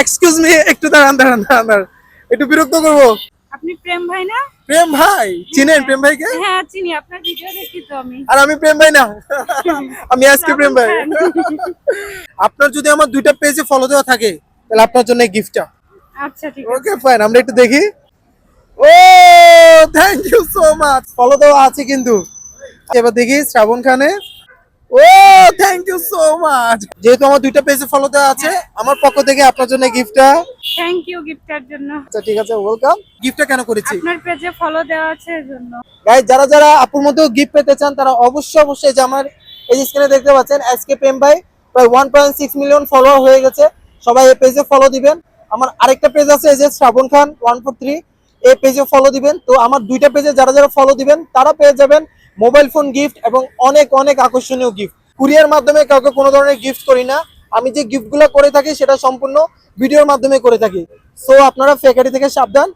Excuse me, একটু দাঁড়ান। একটু বিরক্ত করবো। আপনি প্রেম ভাই না? প্রেম ভাই চিনেন? প্রেম ভাইকে? হ্যাঁ চিনি, আপনার ভিডিও দেখি তো আমি। আর আমি প্রেম ভাই না, আমি আজকে প্রেম ভাই। শ্রাবণ খান। আপনার যদি আমার দুইটা পেজে ফলো দেওয়া থাকে তাহলে আপনার জন্য গিফটটা। আচ্ছা ঠিক আছে। ওকে ফাইন, আমরা একটু দেখি। ও thank you so much, follow দেওয়া আছে কিন্তু। এবার দেখি শ্রাবণ খানে। ও থ্যাংক ইউ সো মাচ, যেহেতু আমার দুইটা পেজে ফলো দেওয়া আছে আমার পক্ষ থেকে আপনার জন্য গিফটটা। থ্যাংক ইউ গিফটের জন্য। আচ্ছা ঠিক আছে, ওয়েলকাম। গিফটটা কেন করেছি আপনার পেজে ফলো দেওয়া আছে এজন্য। গাইস, যারা যারা আপুর মধ্যেও গিফট পেতে চান তারা অবশ্যই যে আমার এই যে স্ক্রিনে দেখতে পাচ্ছেন এসকে প্রেম ভাই, প্রায় 1.6 মিলিয়ন ফলোয়ার হয়ে গেছে। সবাই এই পেজে ফলো দিবেন। আমার আরেকটা পেজ আছে এই যে শ্রাবণ খান 143, এই পেজে ফলো দিবেন। তো আমার দুইটা পেজে যারা যারা ফলো দিবেন তারা পেয়ে যাবেন মোবাইল ফোন গিফট এবং অনেক অনেক আকর্ষণীয় গিফট। কুরিয়ার মাধ্যমে কাউকে কোনো ধরনের গিফট করি না। আমি যে গিফটগুলো করে থাকি সেটা সম্পূর্ণ ভিডিওর মাধ্যমে করে থাকি। সো আপনারা ফেকারি থেকে সাবধান।